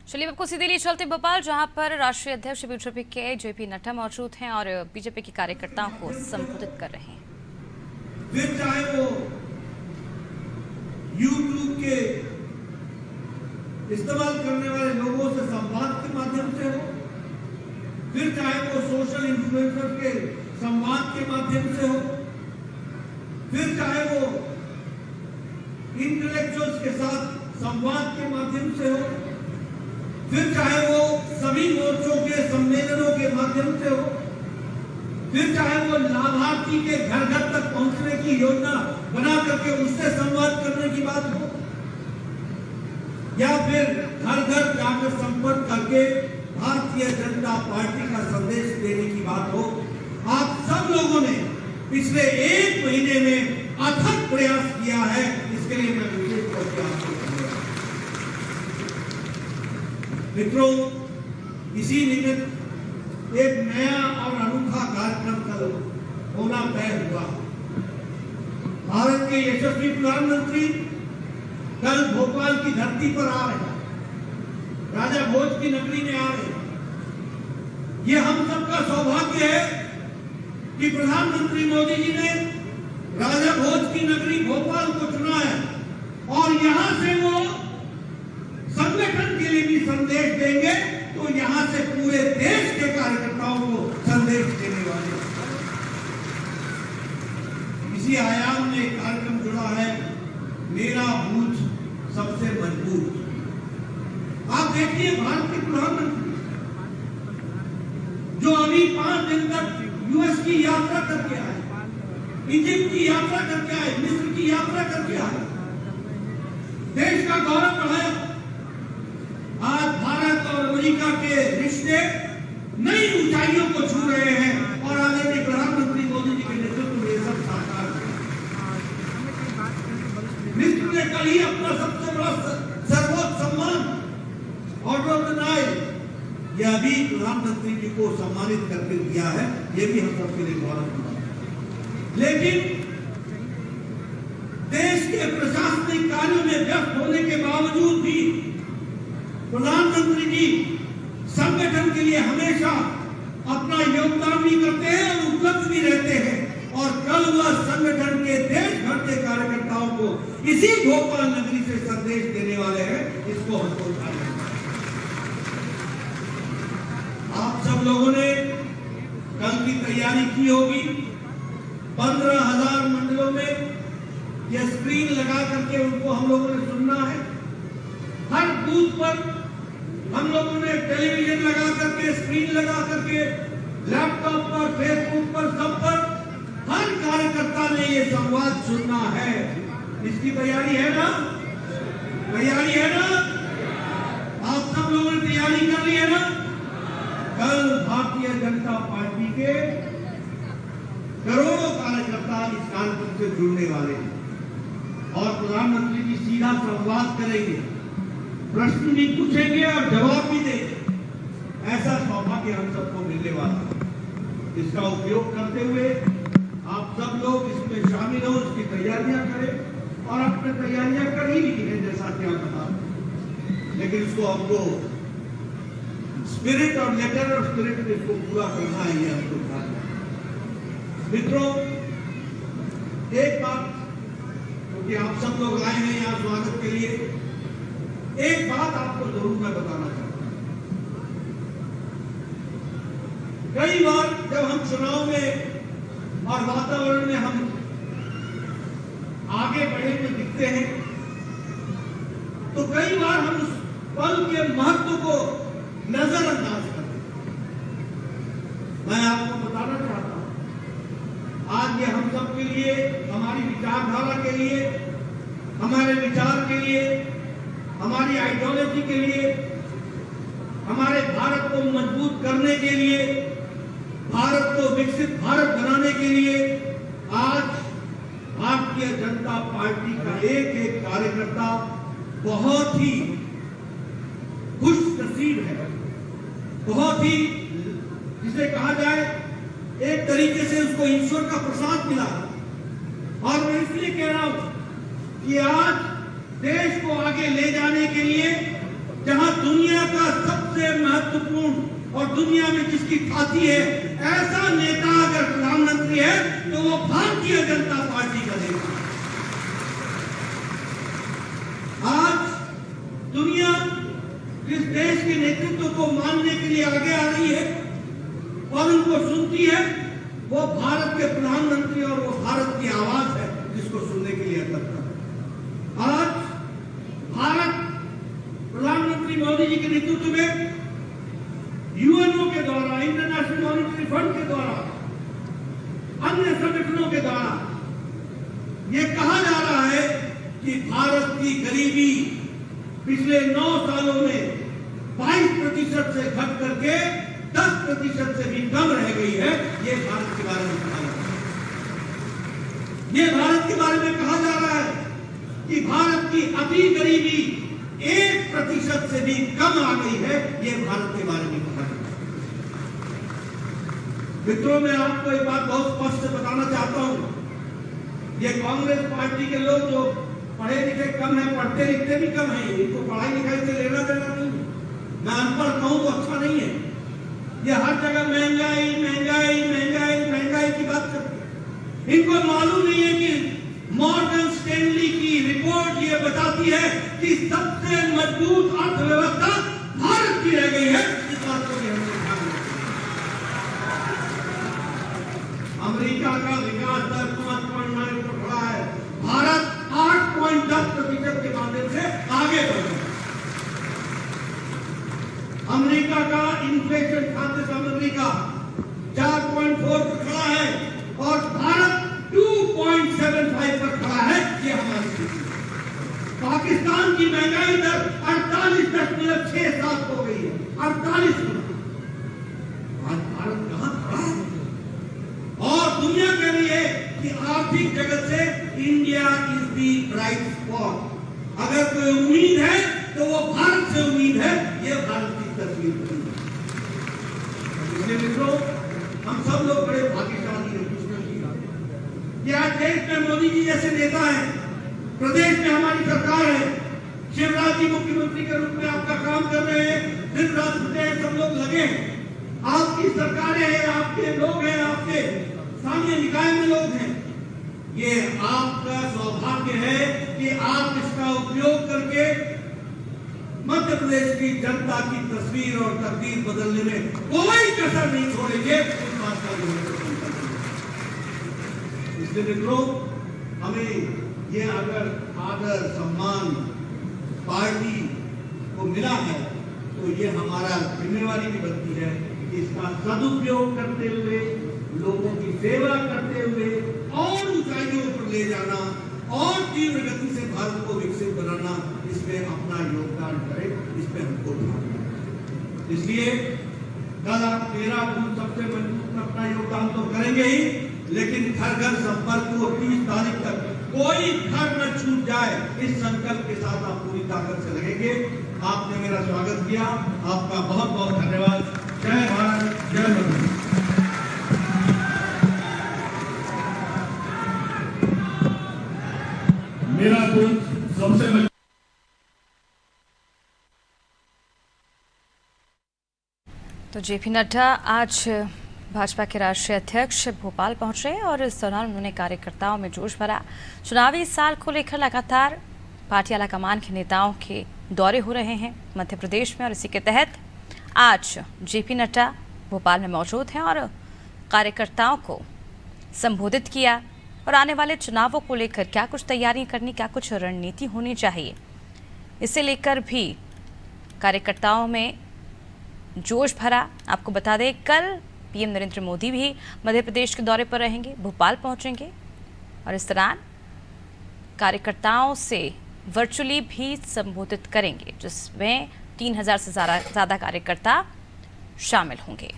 चलिए आपको सीधे लिए चलते भोपाल, जहां पर राष्ट्रीय अध्यक्ष बीजेपी के जेपी नड्डा मौजूद हैं और बीजेपी के कार्यकर्ताओं को संबोधित कर रहे हैं। फिर चाहे वो यूट्यूब के इस्तेमाल करने वाले लोगों से संवाद के माध्यम से हो, फिर चाहे वो सोशल इन्फ्लुएंसर के संवाद के माध्यम से हो, फिर चाहे वो इंटेलेक्चुअल्स के साथ संवाद के माध्यम से हो, फिर चाहे वो सभी मोर्चों के सम्मेलनों के माध्यम से हो, फिर चाहे वो लाभार्थी के घर घर तक पहुंचने की योजना बना करके उससे संवाद करने की बात हो, या फिर घर घर जाकर संपर्क करके भारतीय जनता पार्टी का संदेश देने की बात हो, आप सब लोगों ने पिछले एक महीने में अथक प्रयास किया है। इसके लिए मैं विशेष तौर पर आपको मित्रों, इसी निमित्त एक नया और अनूठा कार्यक्रम कल होना तय हुआ। भारत के यशस्वी प्रधानमंत्री कल भोपाल की धरती पर आ रहे हैं, राजा भोज की नगरी में आ रहे हैं। ये हम सबका सौभाग्य है कि प्रधानमंत्री मोदी जी ने राजा भोज की नगरी भोपाल को चुना है और यहां से वो संगठन के लिए भी संदेश देंगे, तो यहां से पूरे देश के कार्यकर्ताओं को संदेश देने वाले। इसी आयाम में कार्यक्रम जुड़ा है, मेरा बूथ सबसे मजबूत। आप देखिए, भारत के प्रधानमंत्री जो अभी 5 दिन तक यूएस की यात्रा करके आए, इजिप्ट की यात्रा करके आए, मिस्र की यात्रा करके आए, देश का गौरव बढ़ाया। आज भारत और अमेरिका के रिश्ते नई ऊंचाइयों को छू रहे हैं और आदरणीय प्रधानमंत्री मोदी जी के नेतृत्व में सब साकार है। मिस्र ने कल ही अपना सबसे बड़ा सर्वोच्च सम्मान ऑर्डर ऑफ द नाइल यह भी प्रधानमंत्री जी को सम्मानित करके दिया है। यह भी हम सबके लिए गौरव की बात है। लेकिन देश के प्रशासनिक कार्यों में व्यस्त होने के बावजूद भी प्रधानमंत्री जी संगठन के लिए हमेशा अपना योगदान भी करते हैं और उपलब्ध भी रहते हैं। और कल वह संगठन के देश भर के कार्यकर्ताओं को इसी भोपाल नगरी से संदेश देने वाले हैं। इसको हमको उठाना है। आप सब लोगों ने कल की तैयारी की होगी। 15,000 मंडलों में यह स्क्रीन लगा करके उनको हम लोगों ने सुनना है। हर बूथ पर हम लोगों ने टेलीविजन लगा करके, स्क्रीन लगा करके, लैपटॉप पर, फेसबुक पर, सब पर हर कार्यकर्ता ने ये संवाद सुनना है। इसकी तैयारी है ना? तैयारी है ना? आप सब लोगों ने तैयारी कर ली है ना? कल भारतीय जनता पार्टी के करोड़ों कार्यकर्ता इस कार्यक्रम से जुड़ने वाले हैं और प्रधानमंत्री जी सीधा संवाद करेंगे, प्रश्न भी पूछेंगे और जवाब भी देंगे। ऐसा सौभाग्य हम सबको मिलने वाला है। इसका उपयोग करते हुए आप सब लोग इसमें शामिल हो, इसकी तैयारियां करें और अपने तैयारियां कर ही ली है जैसा कि आप बता रहे, लेकिन इसको हमको स्पिरिट और लेटर और स्पिरिट में इसको पूरा करना है। ये हमको ध्यान है। मित्रों, एक बात, क्योंकि आप सब लोग आए हैं यहाँ स्वागत के लिए, एक बात आपको जरूर मैं बताना चाहता हूं। कई बार जब हम चुनाव में और वातावरण में हम आगे बढ़े हुए दिखते हैं, तो कई बार हम उस पल के महत्व को नजरअंदाज करते हैं। मैं आपको बताना चाहता हूं, आज ये हम सब के लिए, हमारी विचारधारा के लिए, हमारे विचार के लिए, हमारी आइडियोलॉजी के लिए, हमारे भारत को मजबूत करने के लिए, भारत को विकसित भारत बनाने के लिए आज भारतीय जनता पार्टी का एक एक कार्यकर्ता बहुत ही खुश नसीब है, बहुत ही, जिसे कहा जाए एक तरीके से उसको ईश्वर का प्रसाद मिला। और मैं इसलिए कह रहा हूं कि आज देश को आगे ले जाने के लिए, जहां दुनिया का सबसे महत्वपूर्ण और दुनिया में जिसकी ख्याति है, ऐसा नेता अगर प्रधानमंत्री है तो वो भारतीय जनता पार्टी का नेता। आज दुनिया जिस देश के नेतृत्व को मानने के लिए आगे आ रही है और उनको सुनती है, वो भारत के प्रधानमंत्री और वो भारत की आवाज है जिसको सुनने के लिए करता है। आज भारत प्रधानमंत्री मोदी जी के नेतृत्व में यूएनओ के द्वारा, इंटरनेशनल मॉनिटरी फंड के द्वारा, अन्य संगठनों के द्वारा ये कहा जा रहा है कि भारत की गरीबी पिछले 9 सालों में 22% से घट करके 10% से भी कम रह गई है। ये भारत के बारे में कहा जा रहा है। ये भारत के बारे में कहा जा रहा है कि भारत की अति गरीबी 1% से भी कम आ गई है। ये भारत के बारे में कहा जा रहा है। मित्रों, मैं आपको एक बात बहुत स्पष्ट बताना चाहता हूं। ये कांग्रेस पार्टी के लोग जो पढ़े लिखे कम है, पढ़ते लिखते भी कम है, इनको पढ़ाई लिखाई से लेना देना नहीं। मैं अनपढ़ कहूं तो अच्छा नहीं है। ये हर जगह महंगाई महंगाई महंगाई महंगाई की बात करते हैं। इनको मालूम नहीं है कि मॉर्गन स्टैनली की रिपोर्ट ये बताती है कि सबसे मजबूत अर्थव्यवस्था भारत की रह गई है। इस बात को भी हमने ध्यान रखना है। अमेरिका का विकास दर 5.9 पर खड़ा है, भारत 8.10% के माध्यम से आगे बढ़ रहा है। अमेरिका का इन्फ्लेशन, खाद्य सामग्री का 4.4 पर खड़ा है और भारत 2.75 पर खड़ा है। ये हमारी स्थिति है। पाकिस्तान की महंगाई दर 48.67 हो गई है, 48। आज भारत कहां खड़ा है? और दुनिया कह रही है कि आर्थिक जगत से India is the bright spot. अगर कोई उम्मीद है तो वो भारत से उम्मीद है। ये भारत की तस्वीर बनी है। इसलिए मित्रों, हम सब लोग बड़े भाग्यशाली हैं। ये आज देश में मोदी जी जैसे नेता हैं, प्रदेश में हमारी सरकार है, शिवराज जी मुख्यमंत्री के रूप में आपका काम कर रहे हैं, दिन रात सब लोग लगे हैं। आपकी सरकारें हैं, आपके लोग हैं, आपके स्थानीय निकाय में लोग हैं। ये आपका सौभाग्य है कि आप इसका उपयोग करके मध्य प्रदेश की जनता की तस्वीर और तकदीर बदलने में कोई कसर नहीं छोड़ेंगे। इस बात का इसलिए मित्रों, हमें ये अगर आदर सम्मान पार्टी को मिला है तो ये हमारा जिम्मेवारी भी बनती है कि इसका सदुपयोग करते हुए, लोगों की सेवा करते हुए और ऊंचाइयों पर ले जाना और तीव्र गति से भारत को विकसित बनाना, इसमें अपना योगदान करें। इसमें हमको ध्यान देना। इसलिए कल आप 13 जून सबसे मजबूत अपना योगदान तो करेंगे ही, लेकिन घर घर संपर्क को 30 तारीख तक कोई घर न छूट जाए, इस संकल्प के साथ आप पूरी ताकत से लगेंगे। आपने मेरा स्वागत किया, आपका बहुत बहुत धन्यवाद। जय भारत, जय मोदी। मेरा बूथ सबसे तो जेपी नड्डा आज भाजपा के राष्ट्रीय अध्यक्ष भोपाल पहुंचे और इस दौरान उन्होंने कार्यकर्ताओं में जोश भरा। चुनावी साल को लेकर लगातार पार्टी आलाकमान के नेताओं के दौरे हो रहे हैं मध्य प्रदेश में और इसी के तहत आज जेपी नड्डा भोपाल में मौजूद हैं और कार्यकर्ताओं को संबोधित किया और आने वाले चुनावों को लेकर क्या कुछ तैयारियां करनी, क्या कुछ रणनीति होनी चाहिए, इसे लेकर भी कार्यकर्ताओं में जोश भरा। आपको बता दें, कल पीएम नरेंद्र मोदी भी मध्य प्रदेश के दौरे पर रहेंगे, भोपाल पहुंचेंगे और इस दौरान कार्यकर्ताओं से वर्चुअली भी संबोधित करेंगे, जिसमें 3000 से ज़्यादा कार्यकर्ता शामिल होंगे।